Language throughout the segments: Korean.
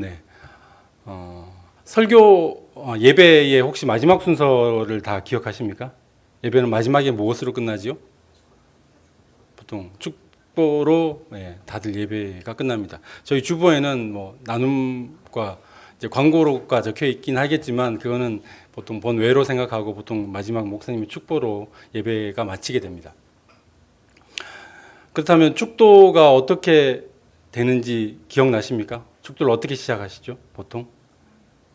네. 설교 예배의 혹시 마지막 순서를 다 기억하십니까? 예배는 마지막에 무엇으로 끝나지요? 보통 축보로 다들 예배가 끝납니다. 저희 주보에는 뭐 나눔과 이제 광고로가 적혀 있긴 하겠지만 그거는 보통 본외로 생각하고 보통 마지막 목사님의 축보로 예배가 마치게 됩니다. 그렇다면 축도가 어떻게 되는지 기억나십니까? 축도를 어떻게 시작하시죠? 보통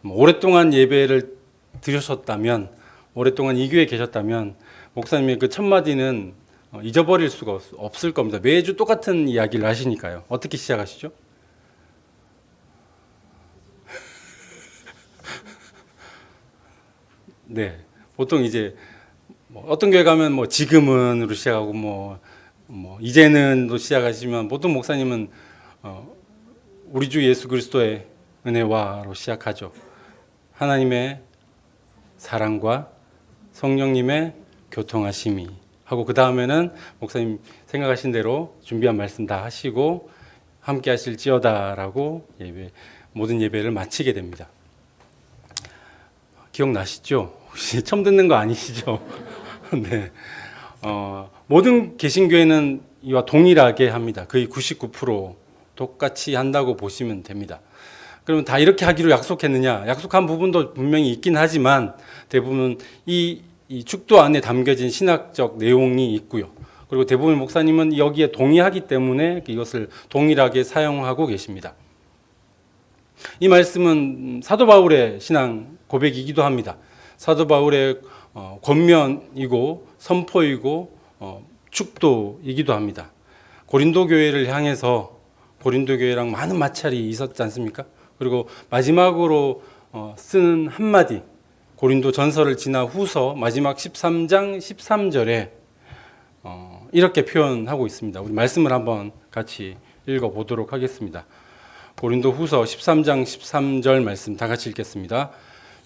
오랫동안 예배를 드셨다면, 오랫동안 이 교회에 계셨다면 목사님의 그 첫 마디는 잊어버릴 수가 없을 겁니다. 매주 똑같은 이야기를 하시니까요. 어떻게 시작하시죠? 네, 보통 이제 어떤 교회 가면 뭐 지금은으로 시작하고 뭐 이제는도 시작하시지만 보통 목사님은 우리 주 예수 그리스도의 은혜와로 시작하죠. 하나님의 사랑과 성령님의 교통하심이 하고 그 다음에는 목사님 생각하신 대로 준비한 말씀 다 하시고 함께 하실지어다라고 모든 예배를 마치게 됩니다. 기억나시죠? 혹시 처음 듣는 거 아니시죠? 네. 모든 개신교회는 이와 동일하게 합니다. 거의 99% 똑같이 한다고 보시면 됩니다. 그러면 다 이렇게 하기로 약속했느냐? 약속한 부분도 분명히 있긴 하지만 대부분 이 축도 안에 담겨진 신학적 내용이 있고요. 그리고 대부분 목사님은 여기에 동의하기 때문에 이것을 동일하게 사용하고 계십니다. 이 말씀은 사도 바울의 신앙 고백이기도 합니다. 사도 바울의 권면이고 선포이고 축도이기도 합니다. 고린도 교회를 향해서 고린도 교회랑 많은 마찰이 있었지 않습니까? 그리고 마지막으로 쓰는 한마디 고린도 전서를 지나 후서 마지막 13장 13절에 이렇게 표현하고 있습니다. 우리 말씀을 한번 같이 읽어보도록 하겠습니다. 고린도 후서 13장 13절 말씀 다 같이 읽겠습니다.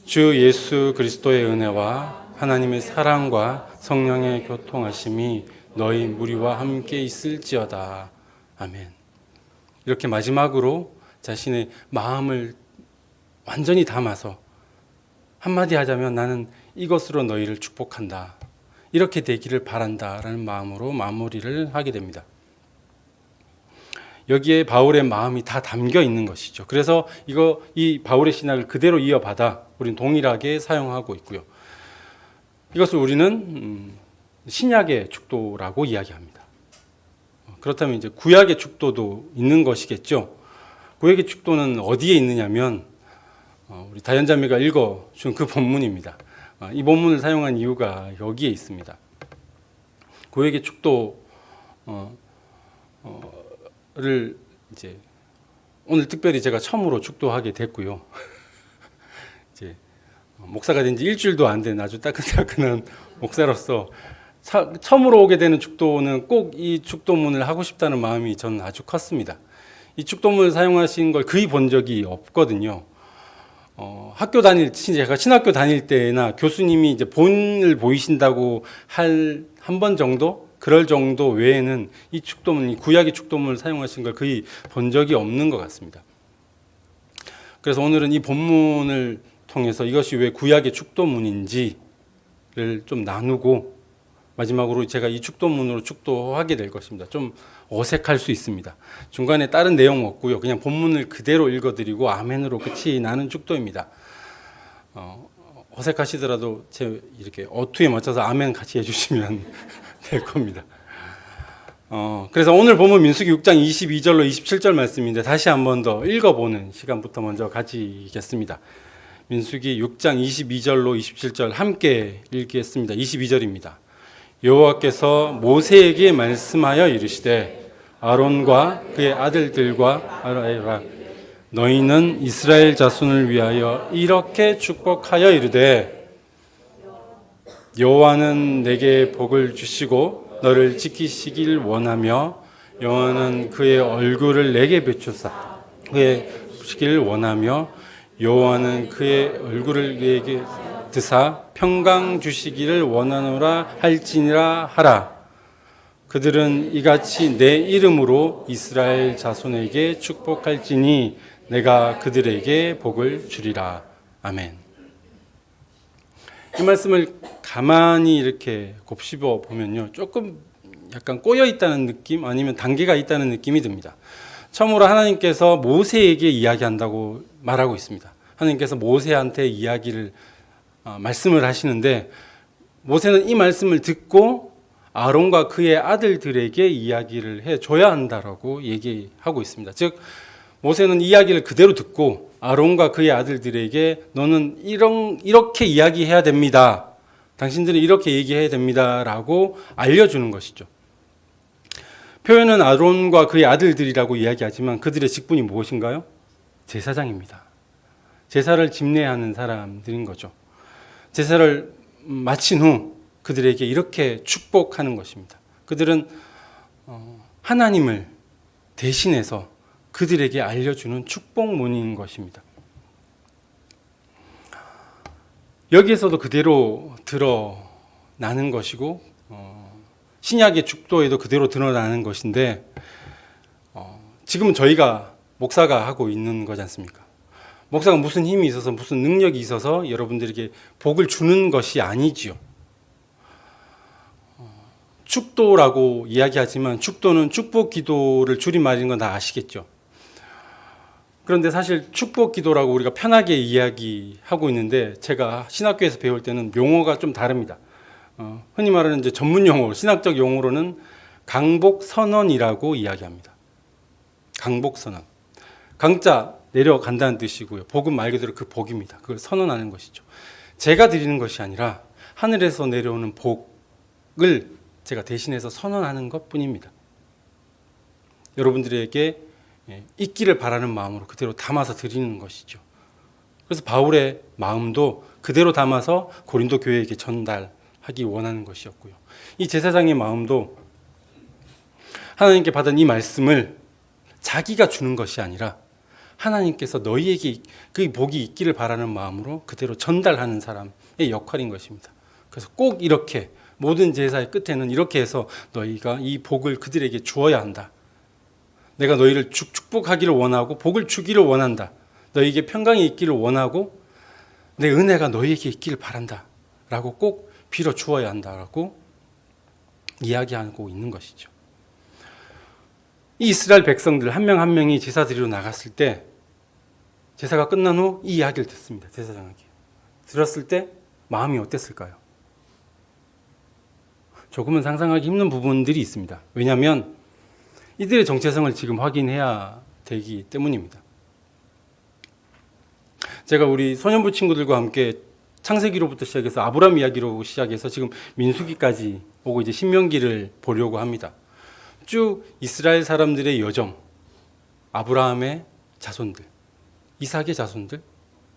주 예수 그리스도의 은혜와 하나님의 사랑과 성령의 교통하심이 너희 무리와 함께 있을지어다. 아멘. 이렇게 마지막으로 자신의 마음을 완전히 담아서 한마디 하자면 나는 이것으로 너희를 축복한다. 이렇게 되기를 바란다라는 마음으로 마무리를 하게 됩니다. 여기에 바울의 마음이 다 담겨 있는 것이죠. 그래서 이 바울의 신학을 그대로 이어받아 우리는 동일하게 사용하고 있고요. 이것을 우리는 신약의 축도라고 이야기합니다. 그렇다면 이제 구약의 축도도 있는 것이겠죠. 구약의 축도는 어디에 있느냐면 우리 다현자매가 읽어준 그 본문입니다. 이 본문을 사용한 이유가 여기에 있습니다. 구약의 축도를 이제 오늘 특별히 제가 처음으로 축도하게 됐고요. 이제 목사가 된 지 일주일도 안 된 아주 따끈따끈한 목사로서 처음으로 오게 되는 축도는 꼭 이 축도문을 하고 싶다는 마음이 저는 아주 컸습니다. 이 축도문을 사용하신 걸 거의 본 적이 없거든요. 제가 신학교 다닐 때나 교수님이 이제 본을 보이신다고 한 번 정도, 그럴 정도 외에는 이 구약의 축도문을 사용하신 걸 거의 본 적이 없는 것 같습니다. 그래서 오늘은 이 본문을 통해서 이것이 왜 구약의 축도문인지를 좀 나누고 마지막으로 제가 이 축도문으로 축도하게 될 것입니다. 좀 어색할 수 있습니다. 중간에 다른 내용 없고요. 그냥 본문을 그대로 읽어드리고 아멘으로 끝이 나는 축도입니다. 어색하시더라도 이렇게 어투에 맞춰서 아멘 같이 해주시면 될 겁니다. 그래서 오늘 보면 민수기 6장 22절로 27절 말씀인데 다시 한 번 더 읽어보는 시간부터 먼저 가지겠습니다. 민수기 6장 22절로 27절 함께 읽겠습니다. 22절입니다. 여호와께서 모세에게 말씀하여 이르시되 아론과 그의 아들들과 알아라 너희는 이스라엘 자손을 위하여 이렇게 축복하여 이르되 여호와는 내게 복을 주시고 너를 지키시길 원하며 여호와는 그의 얼굴을 내게 비추사 그의 주시길 원하며 여호와는 그의 얼굴을 내게 드사 평강 주시기를 원하노라 할지니라 하라. 그들은 이같이 내 이름으로 이스라엘 자손에게 축복할지니 내가 그들에게 복을 주리라. 아멘. 이 말씀을 가만히 이렇게 곱씹어 보면요, 조금 약간 꼬여 있다는 느낌, 아니면 단계가 있다는 느낌이 듭니다. 처음으로 하나님께서 모세에게 이야기한다고 말하고 있습니다. 하나님께서 모세한테 말씀을 하시는데, 모세는 이 말씀을 듣고 아론과 그의 아들들에게 이야기를 해줘야 한다라고 얘기하고 있습니다. 즉, 모세는 이야기를 그대로 듣고 아론과 그의 아들들에게 너는 이렇게 이야기해야 됩니다. 당신들은 이렇게 얘기해야 됩니다. 라고 알려주는 것이죠. 표현은 아론과 그의 아들들이라고 이야기하지만 그들의 직분이 무엇인가요? 제사장입니다. 제사를 집례하는 사람들인 거죠. 제사를 마친 후 그들에게 이렇게 축복하는 것입니다. 그들은 하나님을 대신해서 그들에게 알려주는 축복문인 것입니다. 여기에서도 그대로 드러나는 것이고, 신약의 축도에도 그대로 드러나는 것인데, 지금은 저희가 목사가 하고 있는 거지 않습니까? 목사가 무슨 힘이 있어서 무슨 능력이 있어서 여러분들에게 복을 주는 것이 아니지요. 축도라고 이야기하지만 축도는 축복 기도를 줄임말인 건 다 아시겠죠. 그런데 사실 축복 기도라고 우리가 편하게 이야기하고 있는데, 제가 신학교에서 배울 때는 용어가 좀 다릅니다. 흔히 말하는 이제 전문 용어, 신학적 용어로는 강복 선언이라고 이야기합니다. 강복 선언. 강자 내려간다는 뜻이고요. 복은 말 그대로 그 복입니다. 그걸 선언하는 것이죠. 제가 드리는 것이 아니라 하늘에서 내려오는 복을 제가 대신해서 선언하는 것뿐입니다. 여러분들에게 있기를 바라는 마음으로 그대로 담아서 드리는 것이죠. 그래서 바울의 마음도 그대로 담아서 고린도 교회에게 전달하기 원하는 것이었고요. 이 제사장의 마음도 하나님께 받은 이 말씀을 자기가 주는 것이 아니라 하나님께서 너희에게 그 복이 있기를 바라는 마음으로 그대로 전달하는 사람의 역할인 것입니다. 그래서 꼭 이렇게 모든 제사의 끝에는 이렇게 해서 너희가 이 복을 그들에게 주어야 한다. 내가 너희를 축복하기를 원하고 복을 주기를 원한다. 너희에게 평강이 있기를 원하고 내 은혜가 너희에게 있기를 바란다. 라고 꼭 빌어 주어야 한다라고 이야기하고 있는 것이죠. 이 이스라엘 백성들 한 명 한 명이 제사 드리러 나갔을 때, 제사가 끝난 후 이 이야기를 듣습니다. 제사장에게. 들었을 때 마음이 어땠을까요? 조금은 상상하기 힘든 부분들이 있습니다. 왜냐하면 이들의 정체성을 지금 확인해야 되기 때문입니다. 제가 우리 소년부 친구들과 함께 창세기로부터 시작해서 아브라함 이야기로 시작해서 지금 민수기까지 오고 이제 신명기를 보려고 합니다. 쭉 이스라엘 사람들의 여정, 아브라함의 자손들, 이삭의 자손들,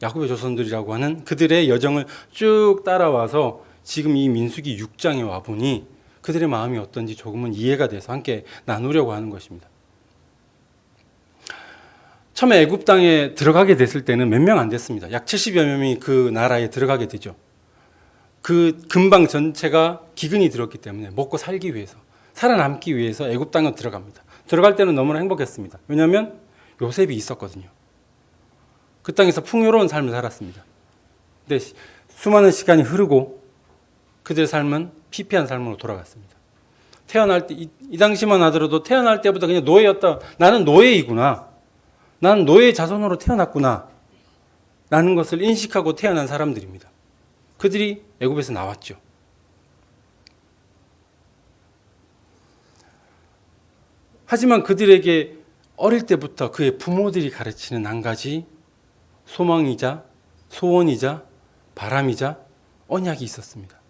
야곱의 자손들이라고 하는 그들의 여정을 쭉 따라와서 지금 이 민수기 6장에 와보니 그들의 마음이 어떤지 조금은 이해가 돼서 함께 나누려고 하는 것입니다. 처음에 애굽 땅에 들어가게 됐을 때는 몇 명 안 됐습니다. 약 70여 명이 그 나라에 들어가게 되죠. 그 근방 전체가 기근이 들었기 때문에 먹고 살기 위해서, 살아남기 위해서 애굽 땅에 들어갑니다. 들어갈 때는 너무나 행복했습니다. 왜냐하면 요셉이 있었거든요. 그 땅에서 풍요로운 삶을 살았습니다. 근데 수많은 시간이 흐르고 그들의 삶은 피폐한 삶으로 돌아갔습니다. 태어날 때, 이 당시만 하더라도 태어날 때부터 그냥 노예였다. 나는 노예이구나. 나는 노예의 자손으로 태어났구나. 라는 것을 인식하고 태어난 사람들입니다. 그들이 애굽에서 나왔죠. 하지만 그들에게 어릴 때부터 그의 부모들이 가르치는 한 가지 소망이자 소원이자 바람이자 언약이 있었습니다.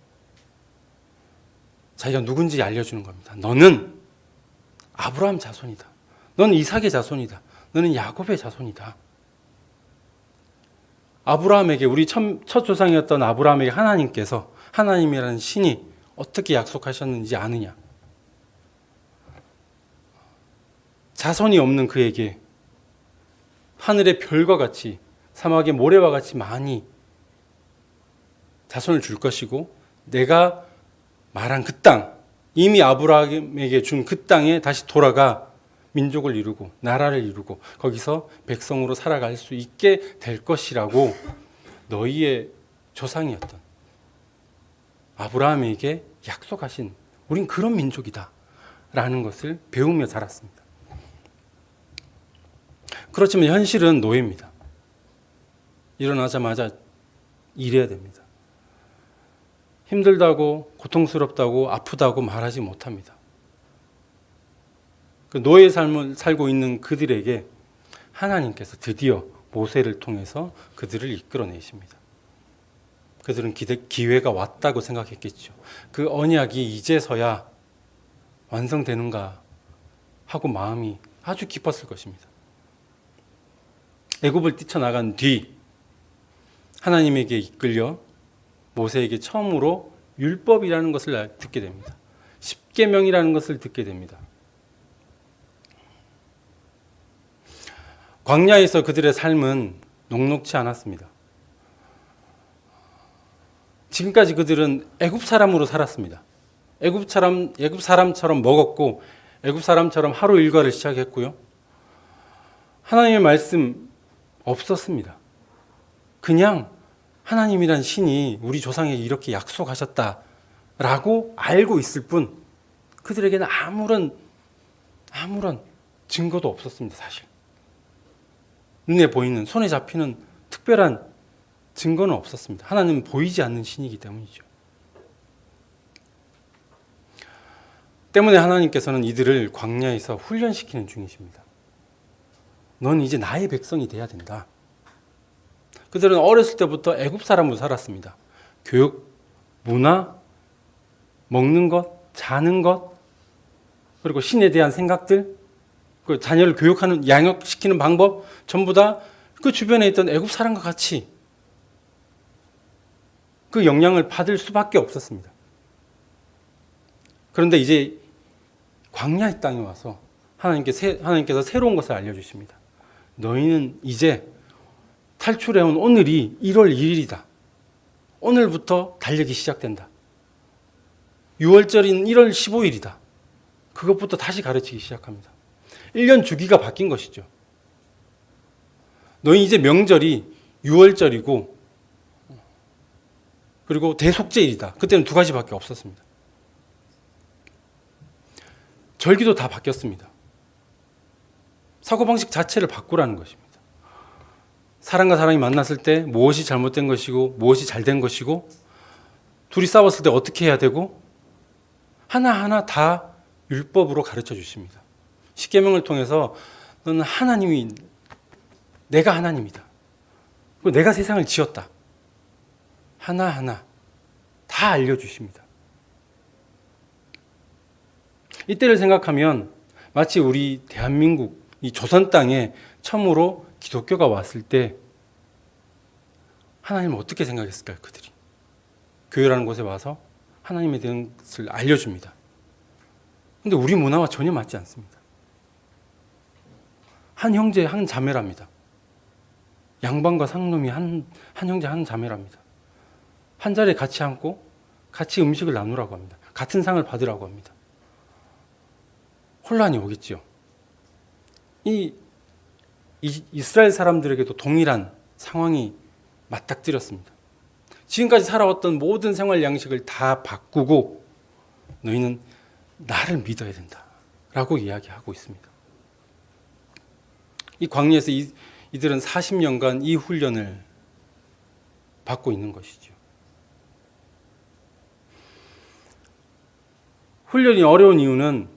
자기가 누군지 알려주는 겁니다. 너는 아브라함 자손이다. 너는 이삭의 자손이다. 너는 야곱의 자손이다. 아브라함에게, 우리 첫 조상이었던 아브라함에게 하나님께서, 하나님이라는 신이 어떻게 약속하셨는지 아느냐. 자손이 없는 그에게 하늘의 별과 같이, 사막의 모래와 같이 많이 자손을 줄 것이고, 내가 말한 그 땅, 이미 아브라함에게 준 그 땅에 다시 돌아가 민족을 이루고 나라를 이루고 거기서 백성으로 살아갈 수 있게 될 것이라고 너희의 조상이었던 아브라함에게 약속하신 우린 그런 민족이다 라는 것을 배우며 자랐습니다. 그렇지만 현실은 노예입니다. 일어나자마자 일해야 됩니다. 힘들다고 고통스럽다고 아프다고 말하지 못합니다. 그 노예의 삶을 살고 있는 그들에게 하나님께서 드디어 모세를 통해서 그들을 이끌어내십니다. 그들은 기회가 왔다고 생각했겠죠. 그 언약이 이제서야 완성되는가 하고 마음이 아주 깊었을 것입니다. 애굽을 뛰쳐나간 뒤 하나님에게 이끌려 모세에게 처음으로 율법이라는 것을 듣게 됩니다. 십계명이라는 것을 듣게 됩니다. 광야에서 그들의 삶은 녹록지 않았습니다. 지금까지 그들은 애굽 사람으로 살았습니다. 애굽 사람처럼 먹었고 애굽 사람처럼 하루 일과를 시작했고요. 하나님의 말씀 없었습니다. 그냥 하나님이란 신이 우리 조상에게 이렇게 약속하셨다라고 알고 있을 뿐 그들에게는 아무런 증거도 없었습니다. 사실 눈에 보이는 손에 잡히는 특별한 증거는 없었습니다. 하나님은 보이지 않는 신이기 때문이죠. 때문에 하나님께서는 이들을 광야에서 훈련시키는 중이십니다. 넌 이제 나의 백성이 돼야 된다. 그들은 어렸을 때부터 애굽 사람으로 살았습니다. 교육, 문화, 먹는 것, 자는 것, 그리고 신에 대한 생각들, 그 자녀를 교육하는, 양육시키는 방법 전부 다 그 주변에 있던 애굽 사람과 같이 그 영향을 받을 수밖에 없었습니다. 그런데 이제 광야의 땅에 와서 하나님께서 새로운 것을 알려주십니다. 너희는 이제 탈출해온 오늘이 1월 1일이다. 오늘부터 달력이 시작된다. 6월절인 1월 15일이다. 그것부터 다시 가르치기 시작합니다. 1년 주기가 바뀐 것이죠. 너희 이제 명절이 6월절이고 그리고 대속제일이다. 그때는 2가지밖에 없었습니다. 절기도 다 바뀌었습니다. 사고방식 자체를 바꾸라는 것입니다. 사람과 사람이 만났을 때 무엇이 잘못된 것이고 무엇이 잘된 것이고 둘이 싸웠을 때 어떻게 해야 되고 하나하나 다 율법으로 가르쳐 주십니다. 십계명을 통해서 너는 내가 하나님이다. 그리고 내가 세상을 지었다. 하나하나 다 알려주십니다. 이때를 생각하면 마치 우리 대한민국 이 조선 땅에 처음으로 기독교가 왔을 때 하나님을 어떻게 생각했을까요? 그들이 교회라는 곳에 와서 하나님에 대한 것을 알려줍니다. 그런데 우리 문화와 전혀 맞지 않습니다. 한 형제 한 자매랍니다. 양반과 상놈이 한 형제 한 자매랍니다. 한 자리에 같이 앉고 같이 음식을 나누라고 합니다. 같은 상을 받으라고 합니다. 혼란이 오겠지요. 이 이스라엘 사람들에게도 동일한 상황이 맞닥뜨렸습니다. 지금까지 살아왔던 모든 생활 양식을 다 바꾸고 너희는 나를 믿어야 된다라고 이야기하고 있습니다. 이 광야에서 이들은 40년간 이 훈련을 받고 있는 것이죠. 훈련이 어려운 이유는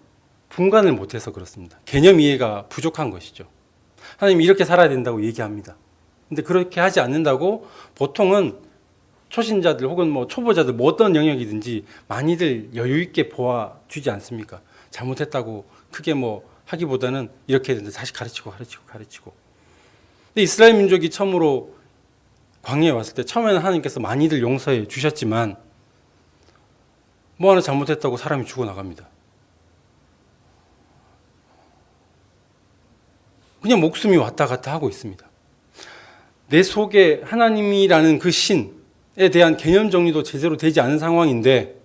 분간을 못해서 그렇습니다. 개념 이해가 부족한 것이죠. 하나님이 이렇게 살아야 된다고 얘기합니다. 근데 그렇게 하지 않는다고 보통은 초신자들 혹은 초보자들 어떤 영역이든지 많이들 여유 있게 보아주지 않습니까? 잘못했다고 크게 하기보다는 이렇게 해야 된다. 다시 가르치고. 근데 이스라엘 민족이 처음으로 광야에 왔을 때 처음에는 하나님께서 많이들 용서해 주셨지만 하나 잘못했다고 사람이 죽어나갑니다. 그냥 목숨이 왔다 갔다 하고 있습니다. 내 속에 하나님이라는 그 신에 대한 개념 정리도 제대로 되지 않은 상황인데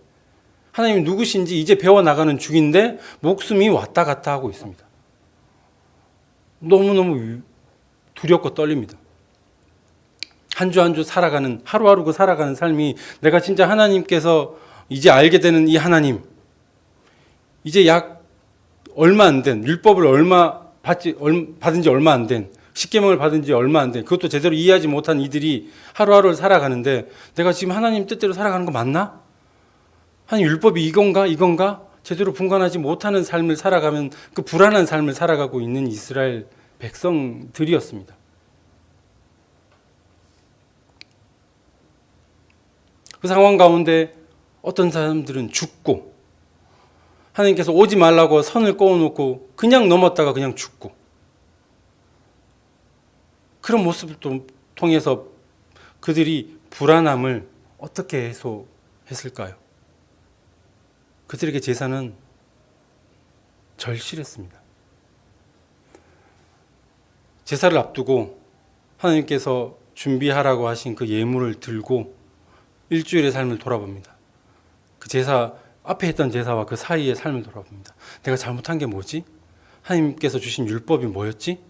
하나님이 누구신지 이제 배워나가는 중인데 목숨이 왔다 갔다 하고 있습니다. 너무너무 두렵고 떨립니다. 한 주 한 주 살아가는, 하루하루 그 살아가는 삶이 내가 진짜 하나님께서 이제 알게 되는 이 하나님, 이제 약 얼마 안 된, 율법을 받은 지 얼마 안 된, 십계명을 받은 지 얼마 안 된, 그것도 제대로 이해하지 못한 이들이 하루하루를 살아가는데 내가 지금 하나님 뜻대로 살아가는 거 맞나? 하나님 율법이 이건가? 제대로 분간하지 못하는 삶을 살아가면 그 불안한 삶을 살아가고 있는 이스라엘 백성들이었습니다. 그 상황 가운데 어떤 사람들은 죽고, 하나님께서 오지 말라고 선을 그어놓고 그냥 넘었다가 그냥 죽고, 그런 모습을 통해서 그들이 불안함을 어떻게 해소했을까요? 그들에게 제사는 절실했습니다. 제사를 앞두고 하나님께서 준비하라고 하신 그 예물을 들고 일주일의 삶을 돌아봅니다. 그 제사, 앞에 했던 제사와 그 사이의 삶을 돌아봅니다. 내가 잘못한 게 뭐지? 하나님께서 주신 율법이 뭐였지?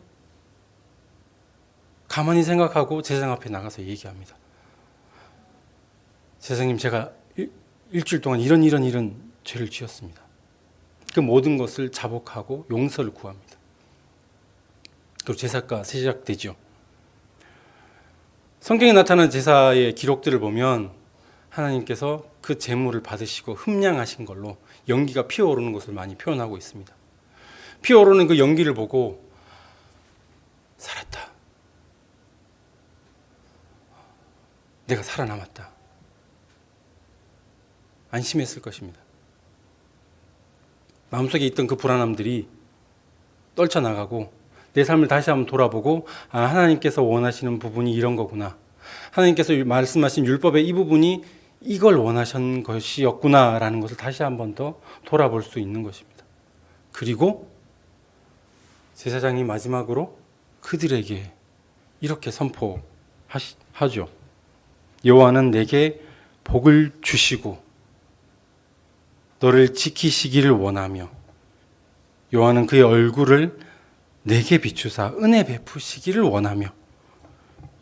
가만히 생각하고 제사장 앞에 나가서 얘기합니다. 제사장님, 제가 일주일 동안 이런 죄를 지었습니다. 그 모든 것을 자복하고 용서를 구합니다. 또 제사가 시작되죠. 성경에 나타난 제사의 기록들을 보면 하나님께서 그 제물을 받으시고 흠량하신 걸로 연기가 피어오르는 것을 많이 표현하고 있습니다. 피어오르는 그 연기를 보고 살았다, 내가 살아남았다, 안심했을 것입니다. 마음속에 있던 그 불안함들이 떨쳐나가고 내 삶을 다시 한번 돌아보고, 아, 하나님께서 원하시는 부분이 이런 거구나, 하나님께서 말씀하신 율법의 이 부분이 이걸 원하신 것이었구나라는 것을 다시 한번 더 돌아볼 수 있는 것입니다. 그리고 제사장이 마지막으로 그들에게 이렇게 선포하죠. 여호와는 내게 복을 주시고 너를 지키시기를 원하며 여호와는 그의 얼굴을 내게 비추사 은혜 베푸시기를 원하며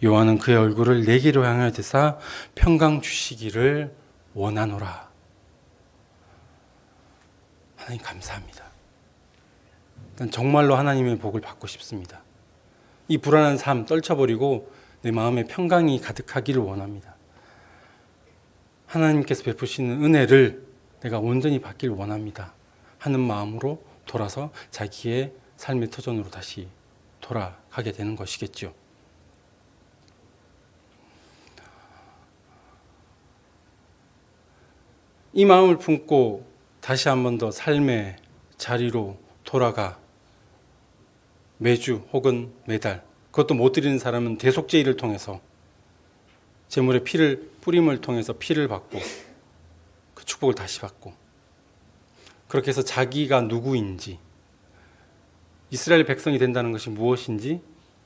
여호와는 그의 얼굴을 내게로 향하여 드사 평강 주시기를 원하노라. 하나님 감사합니다. 난 정말로 하나님의 복을 받고 싶습니다. 이 불안한 삶 떨쳐버리고 내 마음에 평강이 가득하기를 원합니다. 하나님께서 베푸시는 은혜를 내가 온전히 받기를 원합니다 하는 마음으로 돌아서 자기의 삶의 터전으로 다시 돌아가게 되는 것이겠죠. 이 마음을 품고 다시 한 번 더 삶의 자리로 돌아가 매주 혹은 매달, 그것도 못 드리는 사람은 대속제일을 통해서 제물의 피를 뿌림을 통해서 피를 받고 그 축복을 다시 받고, 그렇게 해서 자기가 누구인지, 이스라엘 백성이 된다는 것이 무엇인지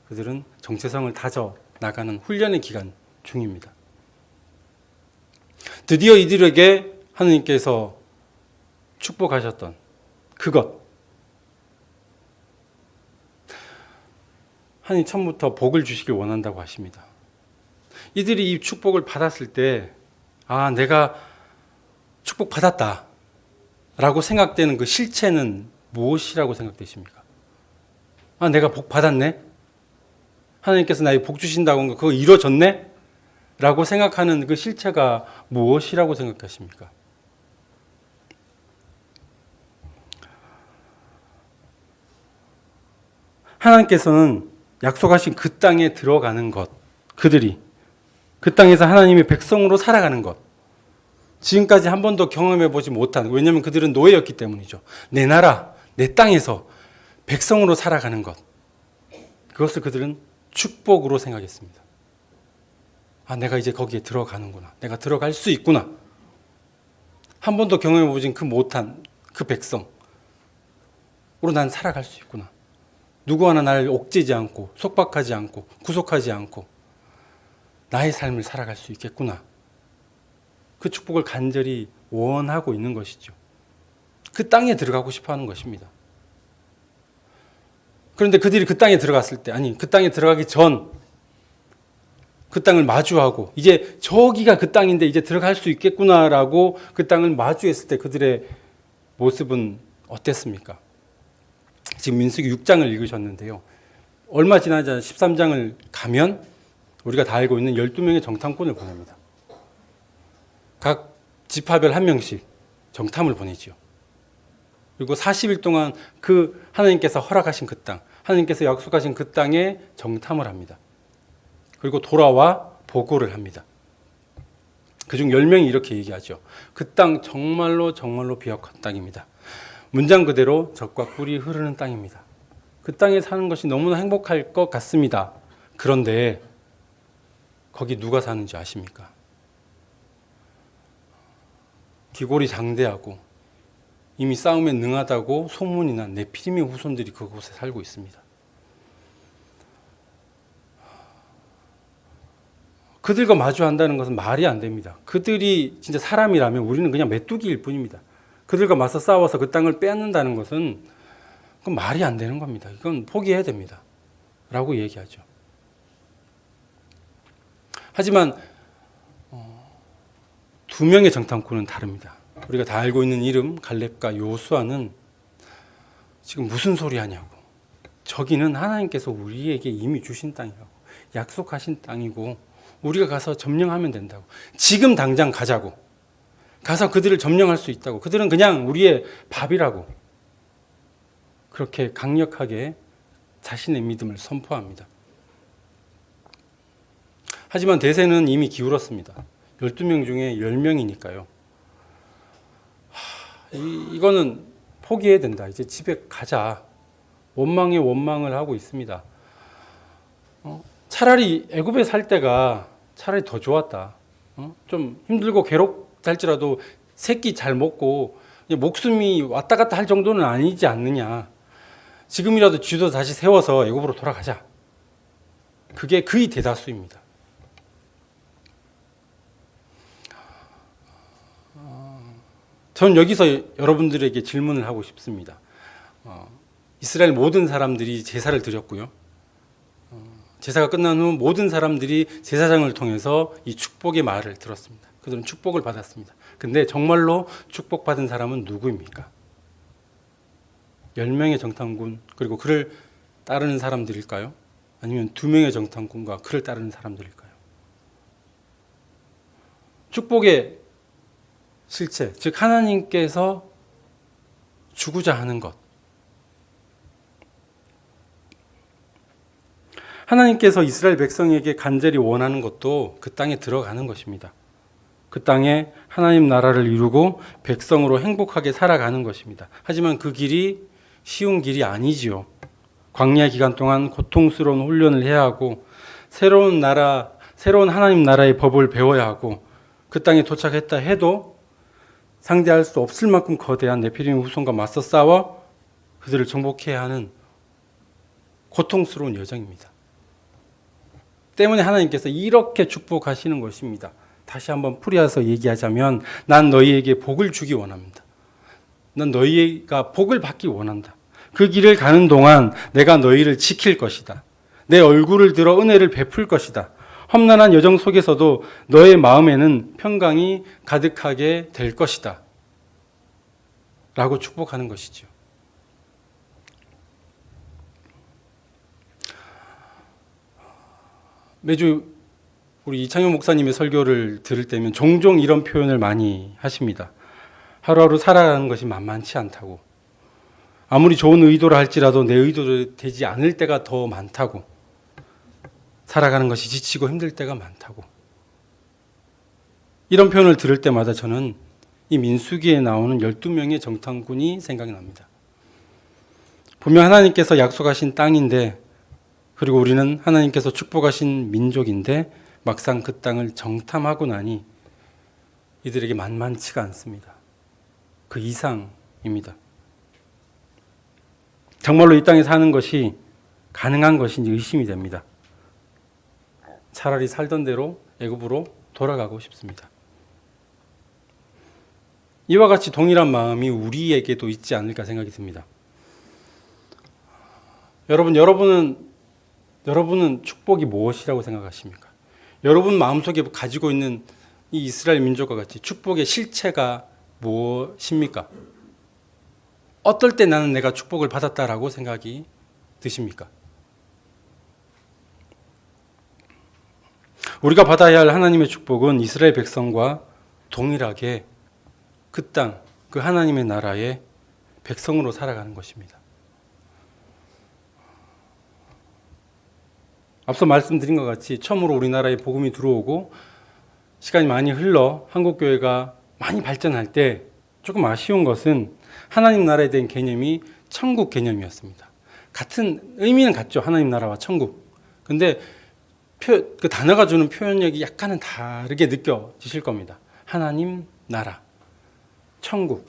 그들은 정체성을 다져 나가는 훈련의 기간 중입니다. 드디어 이들에게 하느님께서 축복하셨던 그것, 하나님 처음부터 복을 주시길 원한다고 하십니다. 이들이 이 축복을 받았을 때, 아, 내가 축복받았다 라고 생각되는 그 실체는 무엇이라고 생각되십니까? 아, 내가 복 받았네? 하나님께서 나에게 복 주신다고 한 거 그거 이루어졌네? 라고 생각하는 그 실체가 무엇이라고 생각하십니까? 하나님께서는 약속하신 그 땅에 들어가는 것, 그들이 그 땅에서 하나님의 백성으로 살아가는 것, 지금까지 한 번도 경험해보지 못한, 왜냐하면 그들은 노예였기 때문이죠. 내 나라, 내 땅에서 백성으로 살아가는 것, 그것을 그들은 축복으로 생각했습니다. 아, 내가 이제 거기에 들어가는구나, 내가 들어갈 수 있구나, 한 번도 경험해보진 그 못한 그 백성으로 난 살아갈 수 있구나, 누구 하나 나를 옥죄지 않고 속박하지 않고 구속하지 않고 나의 삶을 살아갈 수 있겠구나, 그 축복을 간절히 원하고 있는 것이죠. 그 땅에 들어가고 싶어 하는 것입니다. 그런데 그들이 그 땅에 들어갔을 때, 아니 그 땅에 들어가기 전 그 땅을 마주하고 이제 저기가 그 땅인데 이제 들어갈 수 있겠구나라고 그 땅을 마주했을 때 그들의 모습은 어땠습니까? 지금 민수기 6장을 읽으셨는데요. 얼마 지나지 않아 13장을 가면 우리가 다 알고 있는 12명의 정탐꾼을 보냅니다. 각 지파별 한 명씩 정탐을 보내지요. 그리고 40일 동안 그 하나님께서 허락하신 그 땅, 하나님께서 약속하신 그 땅에 정탐을 합니다. 그리고 돌아와 보고를 합니다. 그중 10명이 이렇게 얘기하죠. 그 땅 정말로 비옥한 땅입니다. 문장 그대로 젖과 꿀이 흐르는 땅입니다. 그 땅에 사는 것이 너무나 행복할 것 같습니다. 그런데 거기 누가 사는지 아십니까? 기골이 장대하고 이미 싸움에 능하다고 소문이 난 네피림의 후손들이 그곳에 살고 있습니다. 그들과 마주한다는 것은 말이 안 됩니다. 그들이 진짜 사람이라면 우리는 그냥 메뚜기일 뿐입니다. 그들과 맞서 싸워서 그 땅을 빼앗는다는 것은 그건 말이 안 되는 겁니다. 이건 포기해야 됩니다. 라고 얘기하죠. 하지만 2명의 정탐꾼은 다릅니다. 우리가 다 알고 있는 이름 갈렙과 요수아는 지금 무슨 소리 하냐고. 저기는 하나님께서 우리에게 이미 주신 땅이라고. 약속하신 땅이고 우리가 가서 점령하면 된다고. 지금 당장 가자고. 가서 그들을 점령할 수 있다고. 그들은 그냥 우리의 밥이라고. 그렇게 강력하게 자신의 믿음을 선포합니다. 하지만 대세는 이미 기울었습니다. 12명 중에 10명이니까요. 이거는 포기해야 된다. 이제 집에 가자. 원망에 원망을 하고 있습니다. 차라리 애굽에 살 때가 차라리 더 좋았다. 좀 힘들고 괴롭다 할지라도 새끼 잘 먹고 목숨이 왔다 갔다 할 정도는 아니지 않느냐. 지금이라도 쥐도 다시 세워서 애굽으로 돌아가자. 그게 거의 대다수입니다. 전 여기서 여러분들에게 질문을 하고 싶습니다. 이스라엘 모든 사람들이 제사를 드렸고요. 제사가 끝난 후 모든 사람들이 제사장을 통해서 이 축복의 말을 들었습니다. 그들은 축복을 받았습니다. 근데 정말로 축복받은 사람은 누구입니까? 10명의 정탐꾼 그리고 그를 따르는 사람들일까요? 아니면 2명의 정탐꾼과 그를 따르는 사람들일까요? 축복의 실체, 즉 하나님께서 주고자 하는 것. 하나님께서 이스라엘 백성에게 간절히 원하는 것도 그 땅에 들어가는 것입니다. 그 땅에 하나님 나라를 이루고 백성으로 행복하게 살아가는 것입니다. 하지만 그 길이 쉬운 길이 아니지요. 광야 기간 동안 고통스러운 훈련을 해야 하고 새로운 하나님 나라의 법을 배워야 하고 그 땅에 도착했다 해도 상대할 수 없을 만큼 거대한 네피림 후손과 맞서 싸워 그들을 정복해야 하는 고통스러운 여정입니다. 때문에 하나님께서 이렇게 축복하시는 것입니다. 다시 한번 풀이해서 얘기하자면 난 너희에게 복을 주기 원합니다. 난 너희가 복을 받기 원한다. 그 길을 가는 동안 내가 너희를 지킬 것이다. 내 얼굴을 들어 은혜를 베풀 것이다. 험난한 여정 속에서도 너의 마음에는 평강이 가득하게 될 것이다. 라고 축복하는 것이죠. 매주 우리 이창현 목사님의 설교를 들을 때면 종종 이런 표현을 많이 하십니다. 하루하루 살아가는 것이 만만치 않다고. 아무리 좋은 의도를 할지라도 내 의도로 되지 않을 때가 더 많다고. 살아가는 것이 지치고 힘들 때가 많다고. 이런 표현을 들을 때마다 저는 이 민수기에 나오는 12명의 정탐꾼이 생각이 납니다. 분명 하나님께서 약속하신 땅인데 그리고 우리는 하나님께서 축복하신 민족인데 막상 그 땅을 정탐하고 나니 이들에게 만만치가 않습니다. 그 이상입니다. 정말로 이 땅에 사는 것이 가능한 것인지 의심이 됩니다. 차라리 살던 대로 애굽으로 돌아가고 싶습니다. 이와 같이 동일한 마음이 우리에게도 있지 않을까 생각이 듭니다. 여러분은 축복이 무엇이라고 생각하십니까? 여러분 마음속에 가지고 있는 이 이스라엘 민족과 같이 축복의 실체가 무엇입니까? 어떨 때 나는 내가 축복을 받았다라고 생각이 드십니까? 우리가 받아야 할 하나님의 축복은 이스라엘 백성과 동일하게 그 땅, 그 하나님의 나라의 백성으로 살아가는 것입니다. 앞서 말씀드린 것 같이 처음으로 우리나라에 복음이 들어오고 시간이 많이 흘러 한국교회가 많이 발전할 때 조금 아쉬운 것은 하나님 나라에 대한 개념이 천국 개념이었습니다. 같은 의미는 같죠. 하나님 나라와 천국. 근데 그 단어가 주는 표현력이 약간은 다르게 느껴지실 겁니다. 하나님 나라, 천국.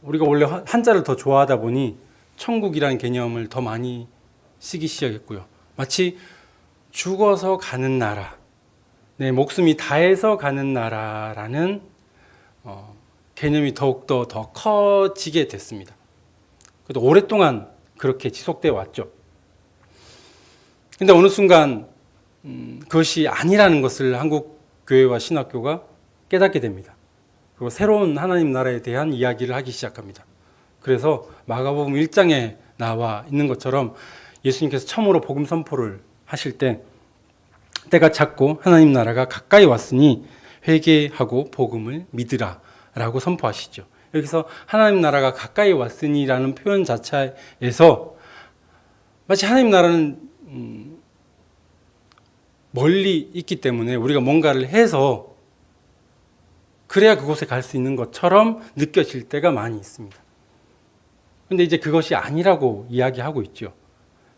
우리가 원래 한자를 더 좋아하다 보니 천국이라는 개념을 더 많이 쓰기 시작했고요. 마치 죽어서 가는 나라, 내 목숨이 다해서 가는 나라라는 개념이 더욱더 더 커지게 됐습니다. 그래도 오랫동안 그렇게 지속되어 왔죠. 근데 어느 순간 그것이 아니라는 것을 한국 교회와 신학교가 깨닫게 됩니다. 그리고 새로운 하나님 나라에 대한 이야기를 하기 시작합니다. 그래서 마가복음 1장에 나와 있는 것처럼 예수님께서 처음으로 복음 선포를 하실 때 때가 찼고 하나님 나라가 가까이 왔으니 회개하고 복음을 믿으라 라고 선포하시죠. 여기서 하나님 나라가 가까이 왔으니라는 표현 자체에서 마치 하나님 나라는 멀리 있기 때문에 우리가 뭔가를 해서 그래야 그곳에 갈 수 있는 것처럼 느껴질 때가 많이 있습니다. 그런데 이제 그것이 아니라고 이야기하고 있죠.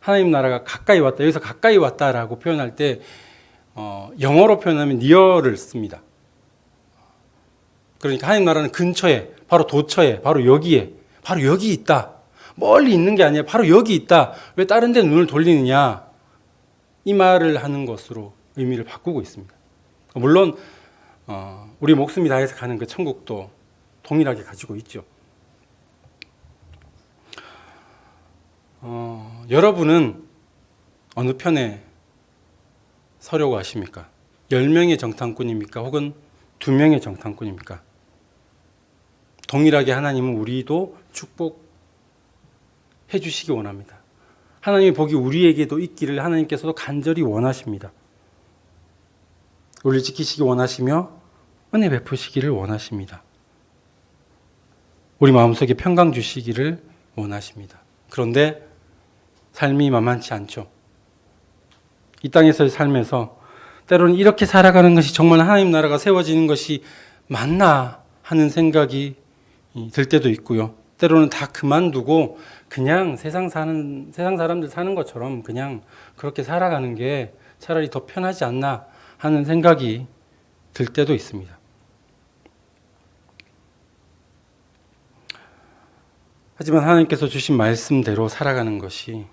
하나님 나라가 가까이 왔다. 여기서 가까이 왔다라고 표현할 때 영어로 표현하면 near를 씁니다. 그러니까 하나님 나라는 근처에, 바로 도처에, 바로 여기에, 바로 여기 있다. 멀리 있는 게 아니라 바로 여기 있다. 왜 다른 데 눈을 돌리느냐? 이 말을 하는 것으로 의미를 바꾸고 있습니다. 물론 우리 목숨이 다해서 가는 그 천국도 동일하게 가지고 있죠. 여러분은 어느 편에 서려고 하십니까? 10명의 정탐꾼입니까? 혹은 2명의 정탐꾼입니까? 동일하게 하나님은 우리도 축복해 주시기 원합니다. 하나님의 복이 우리에게도 있기를 하나님께서도 간절히 원하십니다. 우리를 지키시기 원하시며 은혜 베푸시기를 원하십니다. 우리 마음속에 평강 주시기를 원하십니다. 그런데 삶이 만만치 않죠. 이 땅에서의 삶에서 때로는 이렇게 살아가는 것이 정말 하나님 나라가 세워지는 것이 맞나 하는 생각이 들 때도 있고요. 때로는 다 그만두고 그냥 세상 사람들 사는 것처럼 그냥 그렇게 살아가는 게 차라리 더 편하지 않나 하는 생각이 들 때도 있습니다. 하지만 하나님께서 주신 말씀대로 살아가는 것이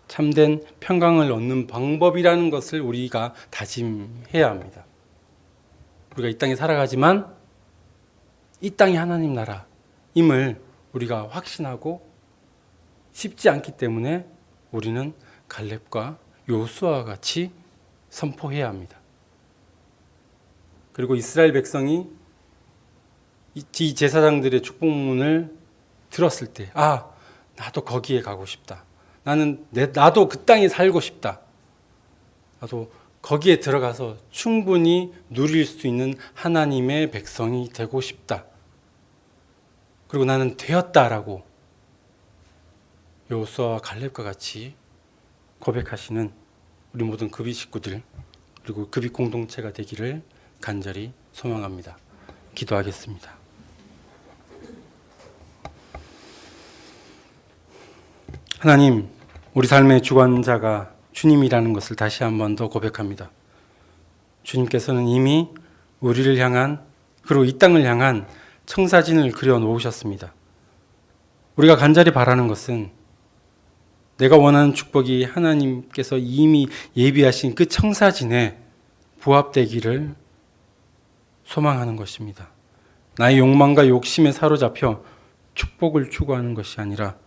참된 평강을 얻는 방법이라는 것을 우리가 다짐해야 합니다. 우리가 이 땅에 살아가지만 이 땅이 하나님 나라임을 우리가 확신하고 쉽지 않기 때문에 우리는 갈렙과 요수아와 같이 선포해야 합니다. 그리고 이스라엘 백성이 이 제사장들의 축복문을 들었을 때, 나도 거기에 가고 싶다. 나도 그 땅에 살고 싶다. 나도 거기에 들어가서 충분히 누릴 수 있는 하나님의 백성이 되고 싶다. 그리고 나는 되었다라고 여호수아와 갈렙과 같이 고백하시는 우리 모든 급이 식구들 그리고 급이 공동체가 되기를 간절히 소망합니다. 기도하겠습니다. 하나님, 우리 삶의 주관자가 주님이라는 것을 다시 한 번 더 고백합니다. 주님께서는 이미 우리를 향한 그리고 이 땅을 향한 청사진을 그려 놓으셨습니다. 우리가 간절히 바라는 것은 내가 원하는 축복이 하나님께서 이미 예비하신 그 청사진에 부합되기를 소망하는 것입니다. 나의 욕망과 욕심에 사로잡혀 축복을 추구하는 것이 아니라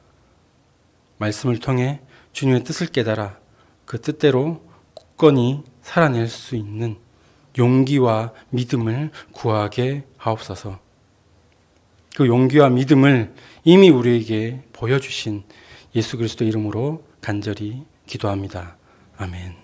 말씀을 통해 주님의 뜻을 깨달아 그 뜻대로 굳건히 살아낼 수 있는 용기와 믿음을 구하게 하옵소서. 그 용기와 믿음을 이미 우리에게 보여주신 예수 그리스도 이름으로 간절히 기도합니다. 아멘.